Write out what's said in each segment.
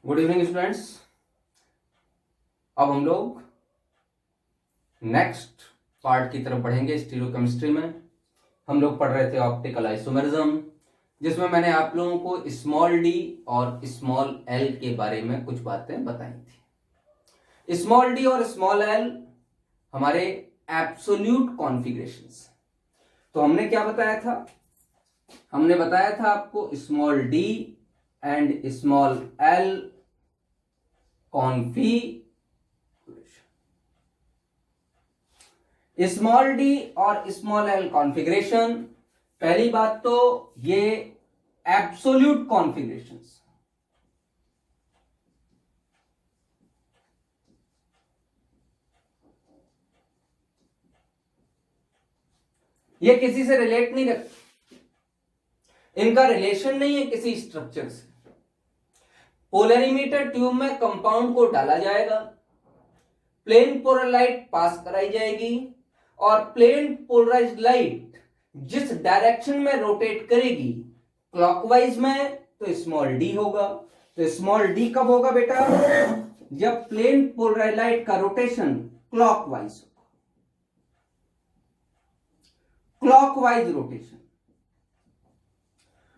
Good evening students. अब हम लोग नेक्स्ट पार्ट की तरफ बढ़ेंगे। स्टीरियोकेमिस्ट्री में हम लोग पढ़ रहे थे ऑप्टिकल आइसोमेरिज्म, जिसमें मैंने आप लोगों को स्मॉल डी और स्मॉल एल के बारे में कुछ बातें बताई थी। स्मॉल डी और स्मॉल एल हमारे एब्सोल्यूट कॉन्फ़िगरेशंस। तो हमने क्या बताया था? हमने बताया था आपको small D and small L configuration. Small D और स्मॉल एल कॉन्फ़िगरेशन, पहली बात तो ये एब्सोल्यूट कॉन्फ़िगरेशंस। ये किसी से रिलेट नहीं रखते, इनका रिलेशन नहीं है किसी स्ट्रक्चर से। पोलरीमीटर ट्यूब में कंपाउंड को डाला जाएगा, प्लेन पोलर लाइट पास कराई जाएगी और प्लेन पोलराइज्ड लाइट जिस डायरेक्शन में रोटेट करेगी क्लॉकवाइज में, तो स्मॉल डी होगा। तो स्मॉल डी कब होगा बेटा? जब प्लेन पोलराइज्ड लाइट का रोटेशन क्लॉकवाइज होगा, क्लॉकवाइज रोटेशन।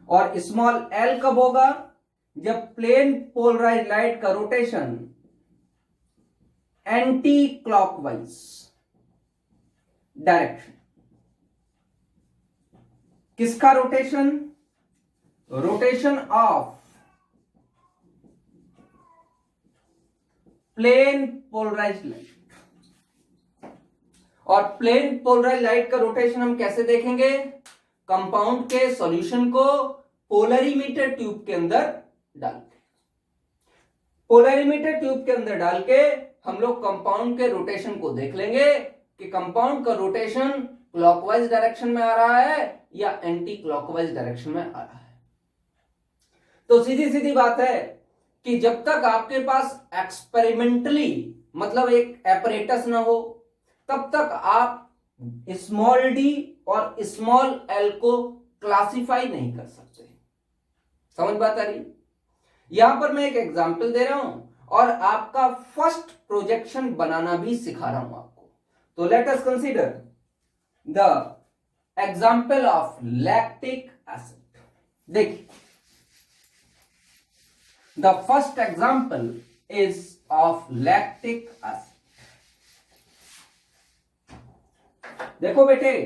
और स्मॉल एल कब होगा? जब प्लेन पोलराइज्ड लाइट का रोटेशन एंटी क्लॉकवाइज डायरेक्शन। किसका rotation? Rotation of plane polarised light. और प्लेन पोलराइज्ड लाइट का रोटेशन हम कैसे देखेंगे? कंपाउंड के सॉल्यूशन को पोलरीमीटर ट्यूब के अंदर डाल के, पोलरीमीटर ट्यूब के अंदर डाल के हम लोग कंपाउंड के रोटेशन को देख लेंगे कि कंपाउंड का रोटेशन क्लॉकवाइज डायरेक्शन में आ रहा है या एंटी क्लॉकवाइज डायरेक्शन में आ रहा है। तो सीधी सीधी बात है कि जब तक आपके पास एक्सपेरिमेंटली मतलब एक एपरेटस ना हो, तब तक आप स्मॉल डी और स्मॉल एल को क्लासिफाई नहीं कर सकते। समझ बात आ रही? यहां पर मैं एक एग्जांपल दे रहा हूं और आपका फर्स्ट प्रोजेक्शन बनाना भी सिखा रहा हूं आपको। तो let us consider the example of lactic acid. देखिए, the first example is of lactic acid. देखो बेटे,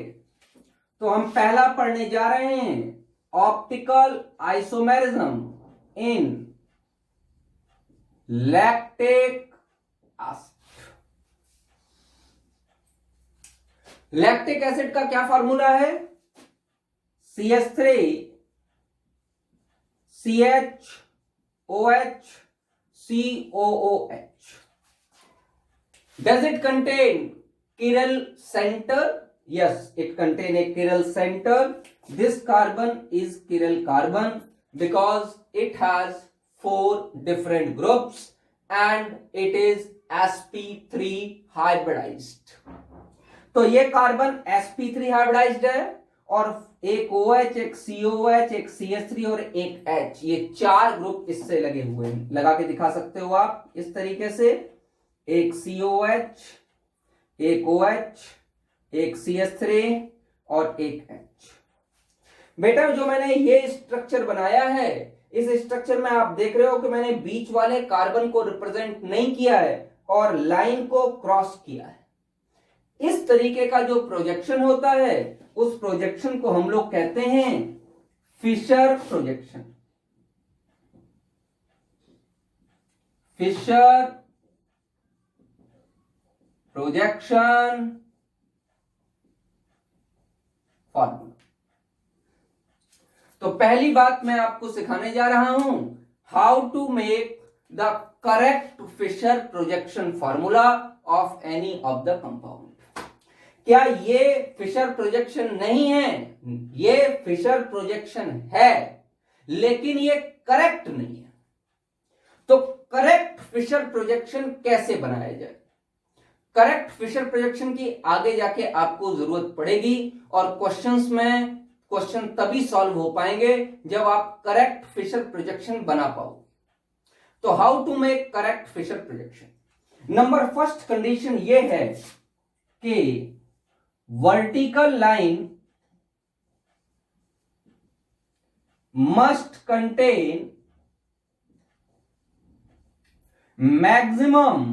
तो हम पहला पढ़ने जा रहे हैं optical isomerism in lactic acid. Lactic acid का क्या फार्मूला है? CH3 CHOH COOH. Does it contain chiral center? Yes, it contains a chiral center. This carbon is chiral carbon because it has 4 different groups and it is sp3 hybridized. तो ये carbon sp3 hybridised है और एक OH, एक COH, एक CH3 और एक H, ये 4 ग्रुप इससे लगे हुए हैं। लगा के दिखा सकते हो आप इस तरीके से, एक COH, एक OH, एक CH3 और एक H। बेटा, जो मैंने ये स्ट्रक्चर बनाया है, इस स्ट्रक्चर में आप देख रहे हो कि मैंने बीच वाले कार्बन को रिप्रेजेंट नहीं किया है और लाइन को क्रॉस किया है। इस तरीके का जो प्रोजेक्शन होता है, उस प्रोजेक्शन को हम लोग कहते हैं Fischer projection. Fischer projection formula. तो पहली बात मैं आपको सिखाने जा रहा हूं, how to make the correct Fischer projection formula of any of the compound. क्या ये फिशर प्रोजेक्शन नहीं है? ये फिशर प्रोजेक्शन है, लेकिन ये करेक्ट नहीं है। तो करेक्ट फिशर प्रोजेक्शन कैसे बनाया जाए? करेक्ट फिशर प्रोजेक्शन की आगे जाके आपको जरूरत पड़ेगी और क्वेश्चंस में क्वेश्चन तभी सॉल्व हो पाएंगे जब आप करेक्ट फिशर प्रोजेक्शन बना पाओ। तो how to make correct Fischer projection. Number first condition ये है कि vertical line must contain maximum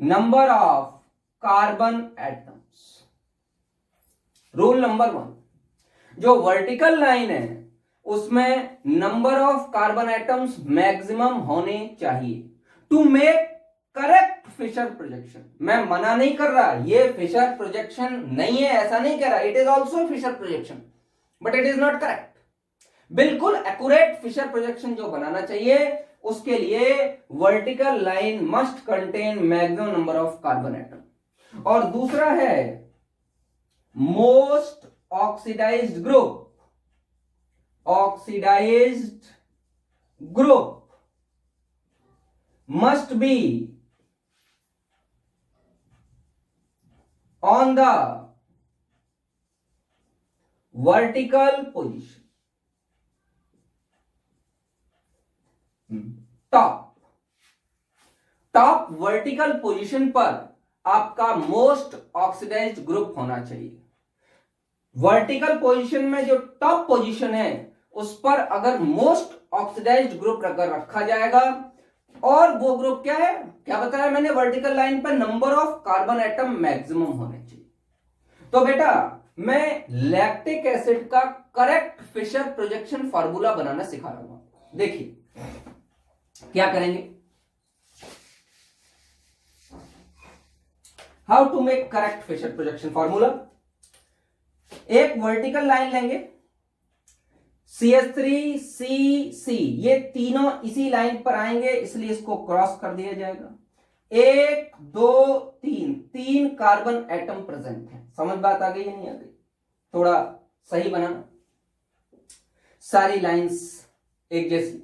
number of carbon atoms। Rule number 1, जो वर्टिकल लाइन है उसमें number of carbon atoms maximum होने चाहिए to make correct Fischer projection. मैं मना नहीं कर रहा, ये फिशर प्रोजेक्शन नहीं है, ऐसा नहीं कह रहा, it is also Fischer projection but it is not correct. बिल्कुल एक्यूरेट फिशर प्रोजेक्शन जो बनाना चाहिए उसके लिए vertical line must contain maximum number of carbon atom. और दूसरा है most oxidised group, oxidised group must be on the vertical position, top vertical position पर आपका मोस्ट ऑक्सीडाइज्ड ग्रुप होना चाहिए। वर्टिकल पोजीशन में जो टॉप पोजीशन है उस पर अगर मोस्ट ऑक्सीडाइज्ड ग्रुप अगर रखा जाएगा, और वो ग्रुप क्या है, क्या बताया मैंने, वर्टिकल लाइन पर number of carbon atom maximum होने चाहिए। तो बेटा मैं लैक्टिक एसिड का करेक्ट फिशर प्रोजेक्शन फार्मूला बनाना सिखा रहा हूं। देखिए क्या करेंगे, how to make correct Fischer projection formula. एक वर्टिकल लाइन लेंगे, CH3 CC, ये तीनों इसी लाइन पर आएंगे इसलिए इसको क्रॉस कर दिया जाएगा। 1 2 3, 3 कार्बन एटम प्रेजेंट है। समझ बात आ गई या नहीं आ गई? थोड़ा सही बनाना, सारी लाइंस एक जैसी,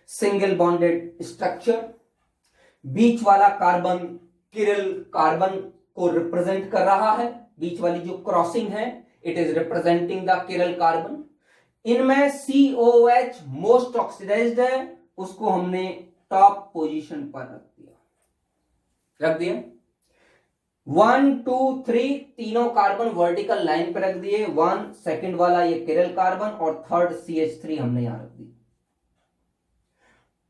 सिंगल बॉन्डेड स्ट्रक्चर, बीच वाला कार्बन किरल कार्बन को रिप्रेजेंट कर रहा है, बीच वाली जो क्रॉसिंग है it is representing the किरल carbon. इनमें COH मोस्ट ऑक्सीडाइज्ड है, उसको हमने टॉप पोजीशन पर रख दिया। 1 2 3 तीनों कार्बन वर्टिकल लाइन पर रख दिए, 1 सेकंड वाला ये किरल कार्बन और थर्ड CH3 हमने यहां रख दिया।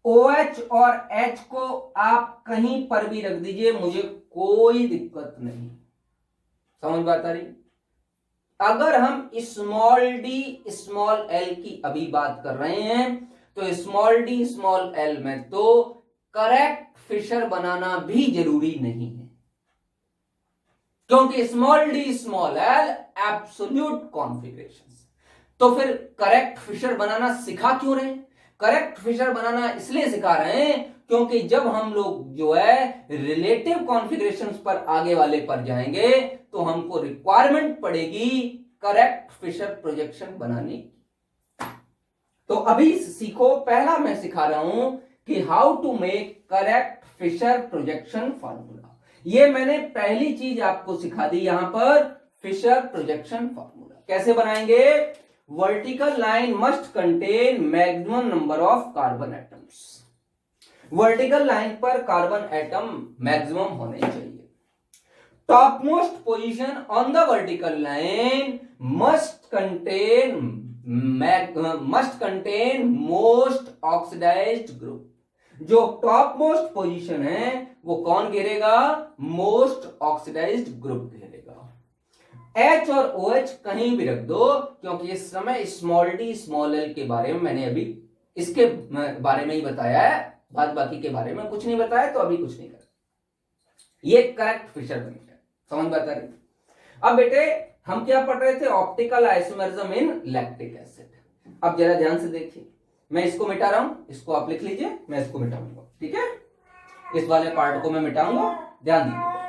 OH और H को आप कहीं पर भी रख दीजिए, मुझे कोई दिक्कत नहीं। समझ बात आ रही? अगर हम स्मॉल डी स्मॉल एल की अभी बात कर रहे हैं तो स्मॉल डी स्मॉल एल में तो करेक्ट फिशर बनाना भी जरूरी नहीं है, क्योंकि small D small L absolute configuration. तो फिर करेक्ट फिशर बनाना सिखा क्यों रहे? करेक्ट फिशर बनाना इसलिए सिखा रहे हैं क्योंकि जब हम लोग जो है रिलेटिव कॉन्फ़िगरेशंस पर आगे वाले पर जाएंगे तो हमको रिक्वायरमेंट पड़ेगी करेक्ट फिशर प्रोजेक्शन बनाने की। तो अभी सीखो, पहला मैं सिखा रहा हूं कि how to make correct Fischer projection formula. ये मैंने पहली चीज आपको सिखा दी यहां पर, फिशर प्रोजेक्शन फार्मूला कैसे बनाएंगे। Vertical line must contain maximum number of carbon atoms. Vertical line पर कार्बन एटम मैक्सिमम होने चाहिए। Top most position on the vertical line must contain most oxidised group. जो टॉप मोस्ट पोजीशन है वो कौन घेरेगा? मोस्ट ऑक्सीडाइज्ड ग्रुप घेरेगा। H और OH कहीं भी रख दो, क्योंकि इस समय स्मॉल डी स्मॉल एल के बारे में मैंने अभी इसके बारे में ही बताया है, बाद बाकी के बारे में कुछ नहीं बताया, तो अभी कुछ नहीं कर। ये करेक्ट फिशर बनेगा। समझ बता रही? अब बेटे हम क्या पढ़ रहे थे? Optical isomerism in lactic acid. अब जरा ध्यान से देखिए, मैं इसको मिटा रहा हूं, इसको आप लिख लीजिए, मैं इसको मिटाऊंगा। ठीक है, इस वाले पार्ट को मैं मिटाऊंगा, ध्यान दीजिए।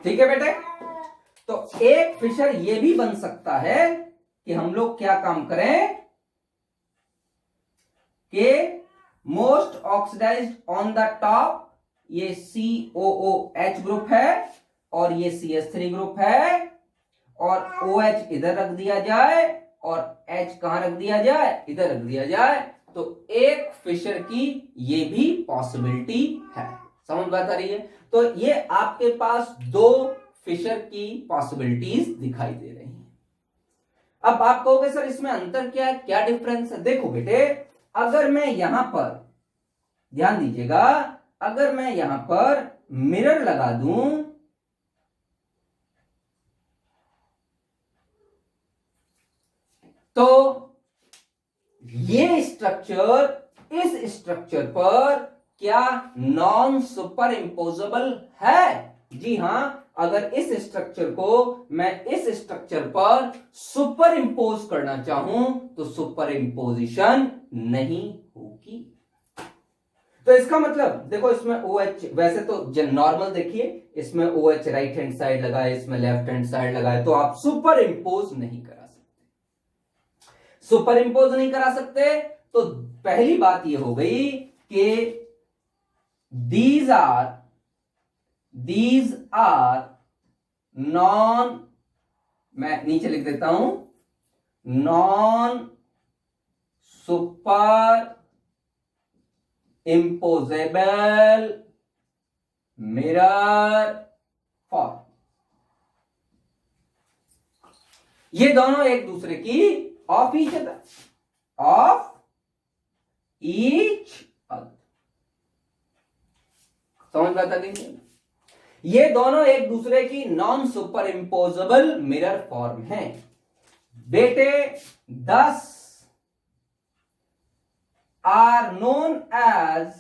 ठीक है बेटे, तो एक फिशर ये भी बन सकता है कि हम लोग क्या काम करें कि most oxidised on the top, ये COOH ग्रुप है और ये CH3 ग्रुप है, और OH इधर रख दिया जाए और H कहां रख दिया जाए, इधर रख दिया जाए, तो एक फिशर की ये भी पॉसिबिलिटी है। समझ बात आ रही है? तो ये आपके पास दो फिशर की पॉसिबिलिटीज दिखाई दे रही हैं। अब आप कहोगे सर इसमें अंतर क्या है, क्या डिफरेंस है? देखो बेटे, अगर मैं यहां पर, ध्यान दीजिएगा, अगर मैं यहां पर मिरर लगा दूं तो ये स्ट्रक्चर इस स्ट्रक्चर पर क्या नॉन सुपर इम्पोजेबल है? जी हां, अगर इस स्ट्रक्चर को मैं इस स्ट्रक्चर पर सुपर इम्पोज करना चाहूं तो सुपर इम्पोजिशन नहीं होगी। तो इसका मतलब देखो, इसमें OH वैसे तो नॉर्मल देखिए, इसमें OH राइट हैंड साइड लगा है, इसमें लेफ्ट हैंड साइड लगा है, तो आप सुपर इम्पोज नहीं करा सकते। सुपर इम्पोज नहीं करा सकते तो पहली बात यह हो गई कि these are नॉन, मैं नीचे लिख देता हूं, non superimposable mirror form. ये दोनों एक दूसरे की ऑफ ईच अदर, समझ पाता नहीं? ये दोनों एक दूसरे की non superimposable mirror form हैं बेटे। 10 are known as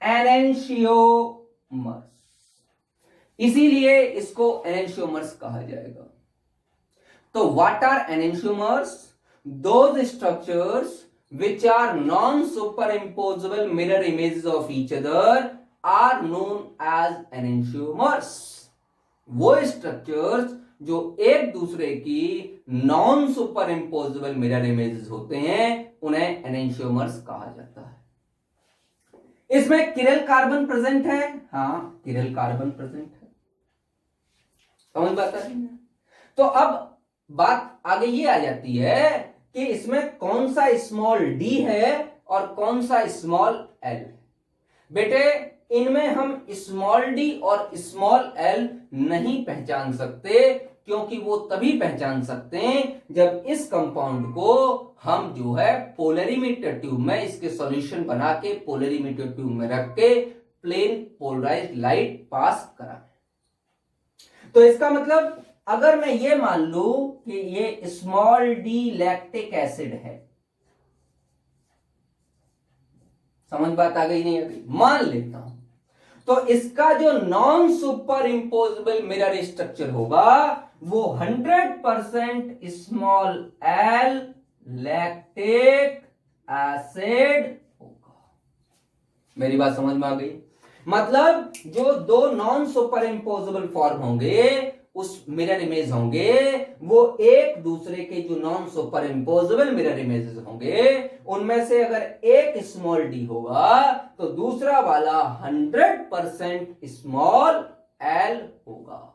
एनेंशियोमर्स, इसीलिए इसको एनेंशियोमर्स कहा जाएगा। तो what are enantiomers? Those structures which are non-superimposable mirror images of each other are known as enantiomers। वो स्ट्रक्चर्स जो एक दूसरे की non superimposable mirror images होते हैं उन्हें एनेंशियोमर्स कहा जाता है। इसमें किरल कार्बन प्रेजेंट है, हाँ किरल कार्बन प्रेजेंट है, समझ बात है? तो अब बात आगे ये आ जाती है कि इसमें कौन सा स्मॉल d है और कौन सा स्मॉल l है। बेटे इनमें हम स्मॉल d और स्मॉल l नहीं पहचान सकते, क्योंकि वो तभी पहचान सकते हैं जब इस कंपाउंड को हम जो है पोलरीमीटर ट्यूब में इसके सॉल्यूशन बना के पोलरीमीटर ट्यूब में रख के प्लेन पोलराइज्ड लाइट पास करा। तो इसका मतलब अगर मैं ये मान लूं कि ये स्मॉल डी लैक्टिक एसिड है, समझ बात आ गई नहीं अभी? मान लेता हूं, तो इसका जो non superimposable mirror structure होगा वो 100% स्मॉल एल लैक्टिक एसिड होगा। मेरी बात समझ में आ गई? मतलब जो दो नॉन सुपर इम्पोजेबल फॉर्म होंगे, उस मिरर इमेज होंगे, वो एक दूसरे के जो non superimposable mirror images होंगे उनमें से अगर एक स्मॉल डी होगा तो दूसरा वाला 100% स्मॉल एल होगा।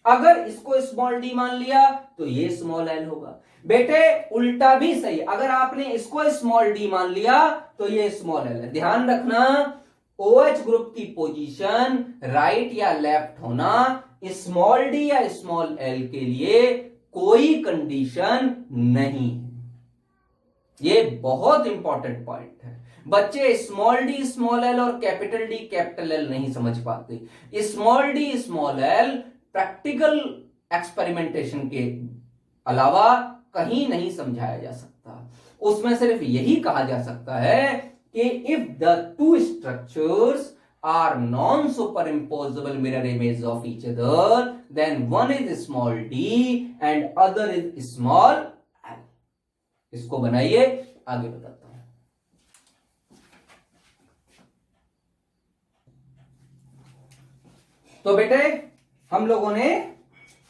अगर इसको स्मॉल डी मान लिया तो ये स्मॉल एल होगा। बेटे उल्टा भी सही, अगर आपने इसको स्मॉल डी मान लिया तो ये स्मॉल एल है। ध्यान रखना, OH ग्रुप की पोजीशन राइट या लेफ्ट होना स्मॉल डी या स्मॉल एल के लिए कोई कंडीशन नहीं है। ये बहुत इंपॉर्टेंट पॉइंट है। बच्चे स्मॉल डी स्मॉल एल और कैपिटल डी कैपिटल एल नहीं समझ पाते। Small D small L practical experimentation के अलावा कहीं नहीं समझाया जा सकता। उसमें सिर्फ यही कहा जा सकता है कि if the two structures are non-superimposable mirror images of each other, then one is small d and other is small l। इसको बनाइए, आगे बताता हूं। तो बेटे हम लोगों ने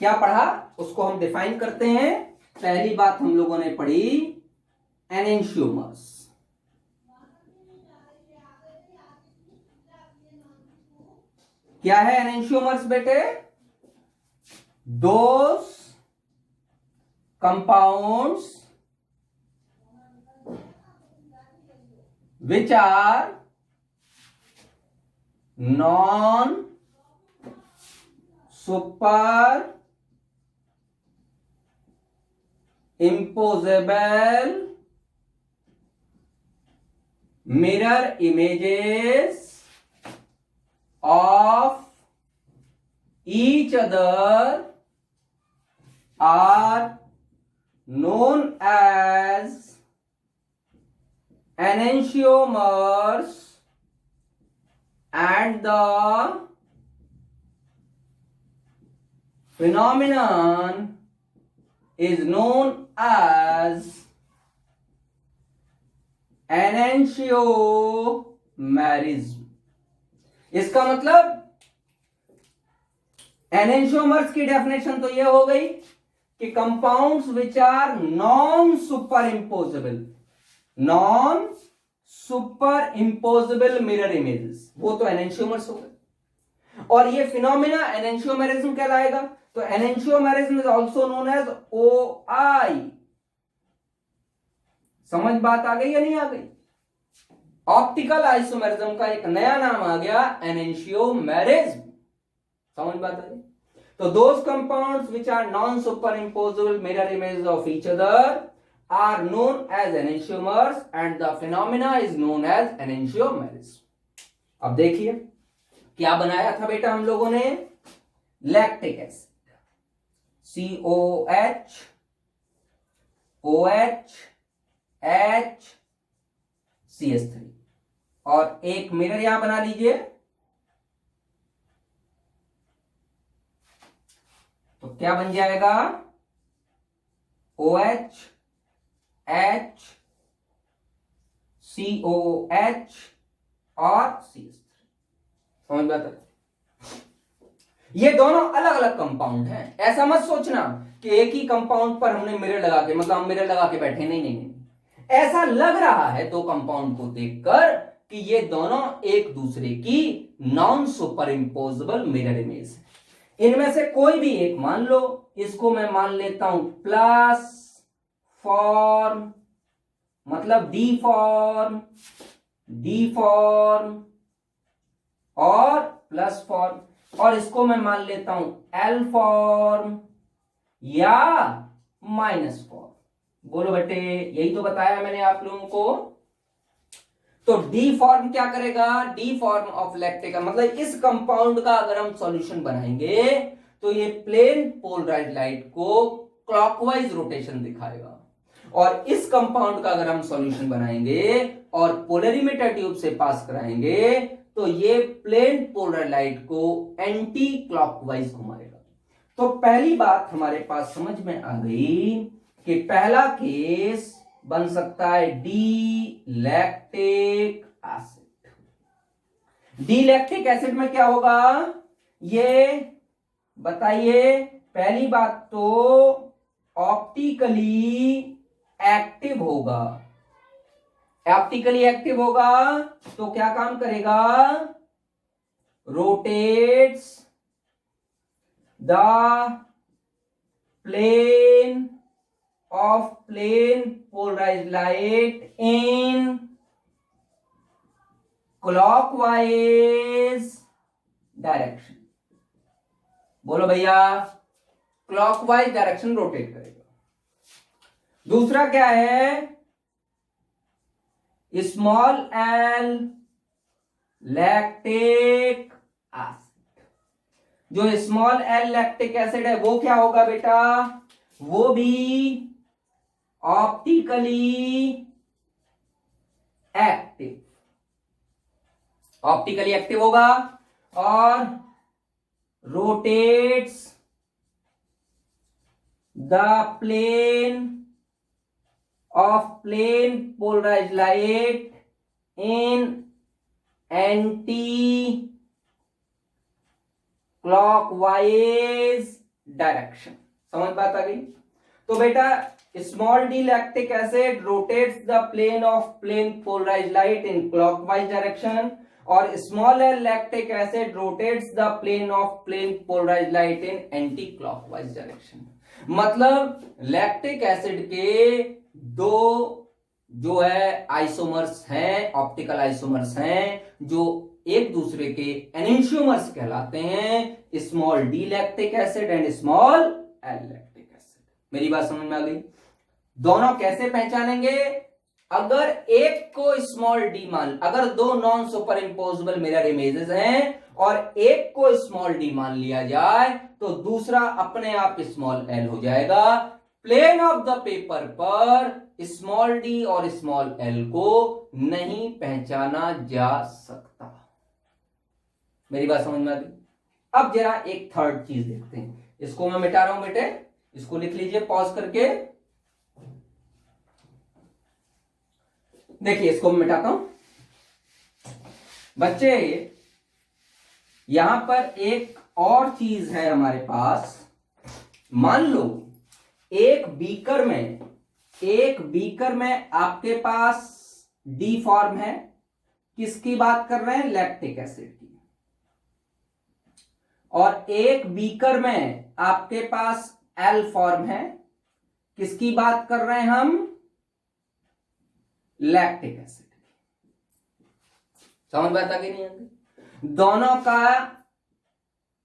क्या पढ़ा उसको हम डिफाइन करते हैं। पहली बात हम लोगों ने पढ़ी एनेंशियोमर्स। क्या है एनेंशियोमर्स बेटे? Those compounds which are non super imposable mirror images of each other are known as enantiomers, and the phenomenon is known as enantiomerism। इसका मतलब एनेंशियोमर्स की डेफिनेशन तो ये हो गई कि compounds which are non superimposable mirror images, वो तो एनेंशियोमर्स हो गए। और ये फिनोमिना एनेंशियोमेरिज्म कहलाएगा। तो enantiomerism is also known as OI। समझ बात आ गई या नहीं आ गई? ऑप्टिकल आइसोमेरिज्म का एक नया नाम आ गया, एनेंशियोमेरिज्म। समझ बात आ गई? तो those compounds which are non superimposable mirror images of each other are known as enantiomers and the phenomena is known as enantiomerism। अब देखिए क्या बनाया था बेटा हम लोगों ने? Lactic acid COH OH H CH3 और एक मिरर यहां बना लीजिए। तो क्या बन जाएगा? OH H COH और CH3। समझ में आता है? ये दोनों अलग अलग कंपाउंड हैं। ऐसा मत सोचना कि एक ही कंपाउंड पर हमने मिरर लगा के, मतलब हम मिरर लगा के बैठे, नहीं नहीं नहीं। ऐसा लग रहा है दो कंपाउंड को देखकर कि ये दोनों एक दूसरे की non superimposable mirror image है। इनमें से कोई भी एक मान लो, इसको मैं मान लेता हूं प्लस फॉर्म, मतलब डी फॉर्म और प्लस फॉर्म, और इसको मैं मान लेता हूं एल फॉर्म या माइनस फॉर्म। बोलो बेटे, यही तो बताया मैंने आप लोगों को। तो डी फॉर्म क्या करेगा? डी फॉर्म ऑफ लैक्टिक, मतलब इस कंपाउंड का अगर हम सॉल्यूशन बनाएंगे तो ये प्लेन पोलराइज्ड लाइट को क्लॉकवाइज रोटेशन दिखाएगा। और इस कंपाउंड का अगर हम सॉल्यूशन बनाएंगे और पोलरीमीटर ट्यूब से पास कराएंगे तो ये प्लेन पोलर लाइट को एंटी क्लॉकवाइज घुमाएगा। तो पहली बात हमारे पास समझ में आ गई कि पहला केस बन सकता है D lactic acid. D lactic acid में क्या होगा ये बताइए? पहली बात तो ऑप्टिकली एक्टिव होगा। ऑप्टिकली एक्टिव होगा तो क्या काम करेगा? Rotates the plane of plane polarized light in clockwise direction। बोलो भैया, क्लॉकवाइज डायरेक्शन रोटेट करेगा। दूसरा क्या है? Small L lactic acid. जो स्मॉल एल लैक्टिक एसिड है वो क्या होगा बेटा? वो भी ऑप्टिकली एक्टिव होगा और rotates the plane of plane polarised light in anti clockwise direction. समझ बात आ गई? तो बेटा small d lactic acid rotates the plane of plane polarized light in clockwise direction और small l lactic acid rotates the plane of plane polarized light in anti clockwise direction। मतलब lactic acid के दो जो है isomers हैं, optical isomers हैं, जो एक दूसरे के एनेंशियोमर्स कहलाते हैं, small D lactic acid and small L lactic acid. मेरी बात समझ में आ गई? दोनों कैसे पहचानेंगे? अगर एक को स्मॉल डी मान, अगर दो non superimposable mirror images हैं और एक को स्मॉल डी मान लिया जाए तो दूसरा अपने आप स्मॉल एल हो जाएगा। प्लेन ऑफ द पेपर पर स्मॉल डी और स्मॉल एल को नहीं पहचाना जा सकता। मेरी बात समझ में आ गई? अब जरा एक थर्ड चीज देखते हैं। इसको मैं मिटा रहा हूं बेटे, इसको लिख लीजिए पॉज करके। देखिए इसको मैं मिटाता हूं। बच्चे यहां पर एक और चीज है हमारे पास। मान लो एक बीकर में आपके पास डी फॉर्म है। किसकी बात कर रहे हैं? लैक्टिक एसिड की। और एक बीकर में आपके पास एल फॉर्म है। किसकी बात कर रहे हैं हम? लैक्टिक एसिड की। समझ में आता कि नहीं आता? दोनों का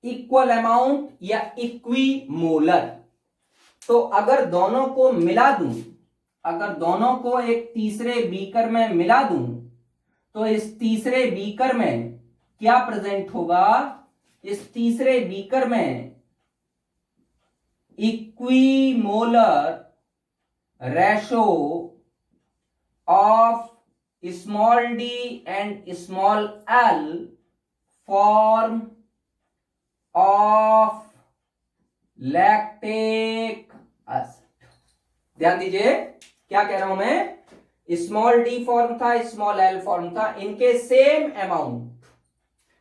इक्वल अमाउंट या इक्वी मोलर। तो अगर दोनों को मिला दूं, अगर दोनों को एक तीसरे बीकर में मिला दूं तो इस तीसरे बीकर में क्या प्रेजेंट होगा? इस तीसरे बीकर में equi molar ratio of small D and small L form of lactic acid. ध्यान दीजिए क्या कह रहा हूं मैं? स्मॉल डी फॉर्म था, स्मॉल एल फॉर्म था, इनके सेम अमाउंट।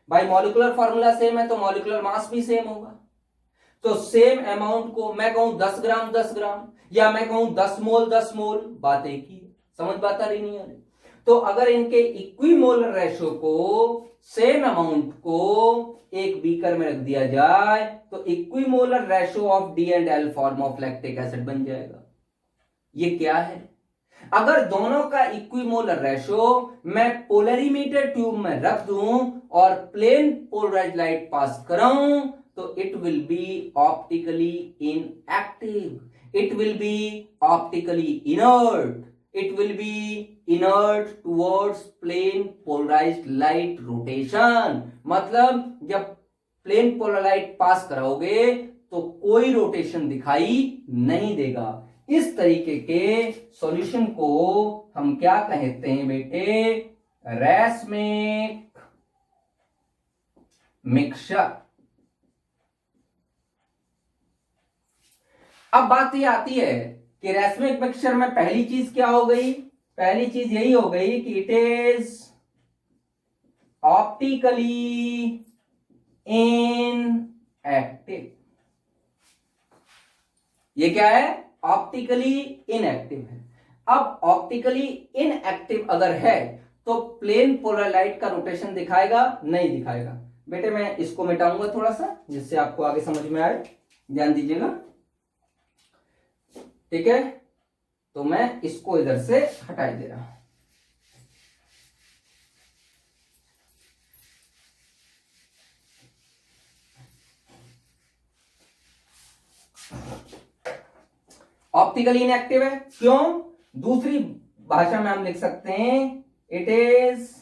भाई मॉलिक्यूलर फॉर्मूला सेम है तो मॉलिक्यूलर मास भी सेम होगा। तो सेम अमाउंट को मैं कहूं 10 ग्राम 10 ग्राम या मैं कहूं 10 मोल 10 मोल, बात एक ही है। समझ बात आ रही नहीं आ रही? तो अगर इनके इक्विमोलर रेशो को, सेम अमाउंट को एक बीकर में रख दिया जाए तो equimolar ratio of D and L form of lactic acid बन जाएगा। ये क्या है? अगर दोनों का इक्विमोलर रेशो मैं पोलरीमीटर ट्यूब में रख दूं और प्लेन पोलराइज्ड लाइट पास कराऊं तो it will be optically inactive, it will be optically inert, it will be inert towards plane polarized light rotation। मतलब जब प्लेन पोलर लाइट पास कराओगे तो कोई रोटेशन दिखाई नहीं देगा। इस तरीके के सॉल्यूशन को हम क्या कहते हैं बेटे? रैसमिक मिक्सचर। अब बात ये आती है कि रैसमिक मिक्सचर में पहली चीज क्या हो गई? पहली चीज यही हो गई कि इट इज ऑप्टिकली इनएक्टिव। ये क्या है? ऑप्टिकली इनएक्टिव है। अब ऑप्टिकली इनएक्टिव अगर है तो प्लेन पोलर लाइट का रोटेशन दिखाएगा? नहीं दिखाएगा। बेटे मैं इसको मिटाऊंगा थोड़ा सा जिससे आपको आगे समझ में आए। ध्यान दीजिएगा, ठीक है? तो मैं इसको इधर से हटा दे रहा हूं। ऑप्टिकली इनएक्टिव है क्यों? दूसरी भाषा में हम लिख सकते हैं it is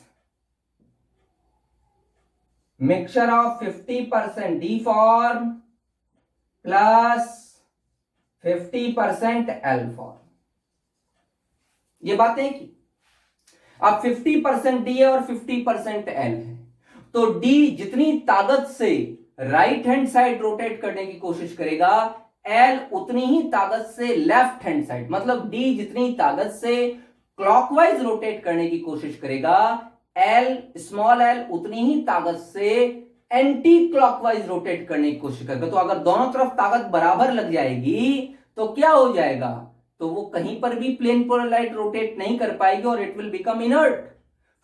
mixture of 50% D form plus 50% L form. ये बातें की। अब 50% डी है और 50% एल है तो डी जितनी ताकत से राइट हैंड साइड रोटेट करने की कोशिश करेगा, एल उतनी ही ताकत से लेफ्ट हैंड साइड, मतलब डी जितनी ताकत से क्लॉकवाइज रोटेट करने की कोशिश करेगा, एल स्मॉल एल उतनी ही ताकत से एंटी क्लॉकवाइज रोटेट करने की कोशिश करेगा। तो अगर दोनों तरफ ताकत बराबर लग जाएगी तो क्या हो जाएगा? तो वो कहीं पर भी प्लेन पोलर लाइट रोटेट नहीं कर पाएगी और इट विल बिकम इनर्ट।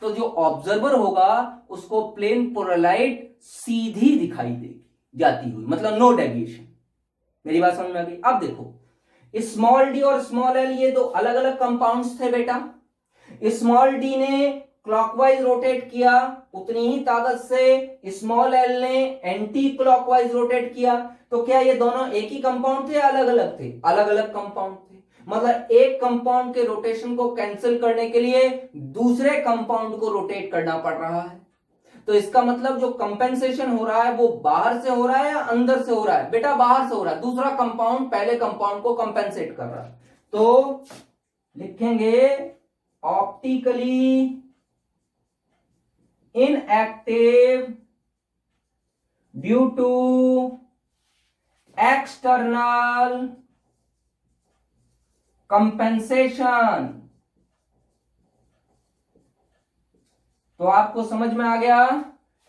तो जो ऑब्जर्वर होगा उसको प्लेन पोलर लाइट सीधी दिखाई देगी जाती हुई, मतलब नो डेविएशन। मेरी बात समझ में आ गई? अब देखो स्मॉल डी और स्मॉल एल ये दो अलग अलग कंपाउंड्स थे बेटा। स्मॉल डी ने क्लॉकवाइज रोटेट किया, उतनी ही ताकत से स्मॉल एल ने एंटी क्लॉकवाइज रोटेट किया। तो क्या ये दोनों एक ही कंपाउंड थे, अलग अलग थे? अलग अलग कंपाउंड थे। मतलब एक कंपाउंड के रोटेशन को कैंसिल करने के लिए दूसरे कंपाउंड को रोटेट करना पड़ रहा है। तो इसका मतलब जो कंपेंसेशन हो रहा है वो बाहर से हो रहा है या अंदर से हो रहा है? बेटा बाहर से हो रहा है। दूसरा कंपाउंड पहले कंपाउंड को कंपेंसेट कर रहा है। तो लिखेंगे optically inactive due to external compensation. तो आपको समझ में आ गया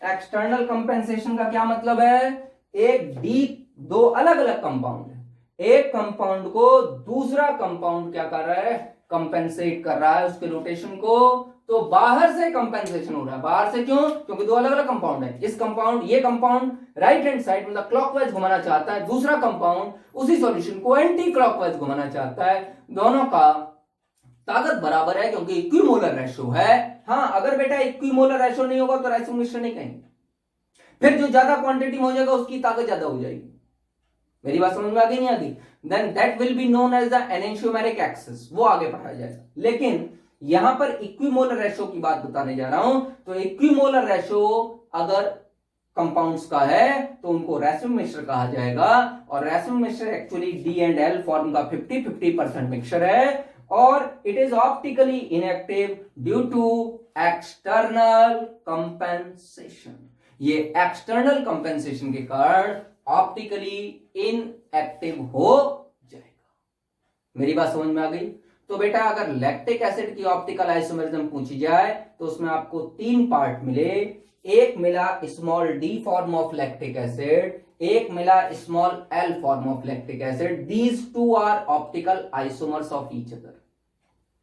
एक्सटर्नल कंपेंसेशन का क्या मतलब है? एक डी, दो अलग अलग कंपाउंड है, एक कंपाउंड को दूसरा कंपाउंड क्या कर रहा है? कंपेंसेट कर रहा है उसके रोटेशन को। तो बाहर से कंपेंसेशन हो रहा है। बाहर से क्यों? क्योंकि दो अलग अलग कंपाउंड है। इस कंपाउंड, ये कंपाउंड राइट हैंड साइड मतलब क्लॉकवाइज घुमाना चाहता है, दूसरा कंपाउंड उसी सॉल्यूशन को एंटी क्लॉकवाइज घुमाना चाहता है। दोनों का ताकत बराबर है क्योंकि इक्विमोलर रेशो है। हाँ, अगर बेटा इक्विमोलर रेशो नहीं होगा तो रेशो मिश्र नहीं कहेंगे, फिर जो ज्यादा क्वांटिटी में हो जाएगा उसकी ताकत ज्यादा हो जाएगी। मेरी बात समझ में आ गई नहीं आ गई? Then that will be known as the enantiomeric axis, वो आगे पढ़ाया जाएगा। लेकिन यहां पर इक्विमोलर रेशो की बात बताने जा रहा हूं। तो इक्विमोलर रेशो अगर कंपाउंड्स का है तो उनको रेशो मिश्र कहा जाएगा। और रेशो मिश्र actually D and L form का 50-50% मिक्सचर है और it is optically inactive due to external compensation. ये एक्सटर्नल कंपेंसेशन के कारण ऑप्टिकली इनएक्टिव हो जाएगा। मेरी बात समझ में आ गई? तो बेटा अगर लैक्टिक एसिड की ऑप्टिकल आइसोमेरिज्म पूछी जाए तो उसमें आपको 3 पार्ट मिले। एक मिला small D form of lactic acid, एक मिला small L form of lactic acid. These two are optical isomers of each other.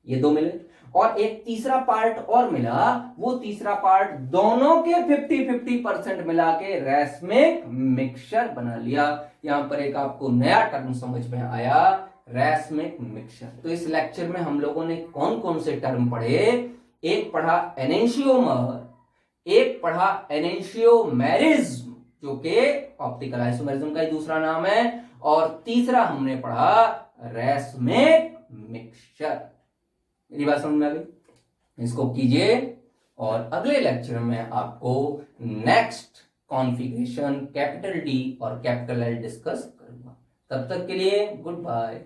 ये दो मिले और एक तीसरा पार्ट और मिला। वो तीसरा पार्ट दोनों के 50-50% मिला के रैस्मिक मिक्सचर बना लिया। यहां पर एक आपको नया टर्म समझ में आया, रैस्मिक मिक्सचर। तो इस लेक्चर में हम लोगों ने कौन कौन से टर्म पढ़े? एक पढ़ा एनेंशियोमर, एक पढ़ा एनेंशियोमेरिज्म जो कि ऑप्टिकल आइसोमेरिज्म का ही दूसरा नाम है, और तीसरा हमने पढ़ा रैस्मिक मिक्सचर। मेरी बात समझ में आ गई? इसको कीजिए और अगले लेक्चर में आपको नेक्स्ट कॉन्फ़िगरेशन कैपिटल डी और कैपिटल एल डिस्कस करूंगा। तब तक के लिए गुड बाय।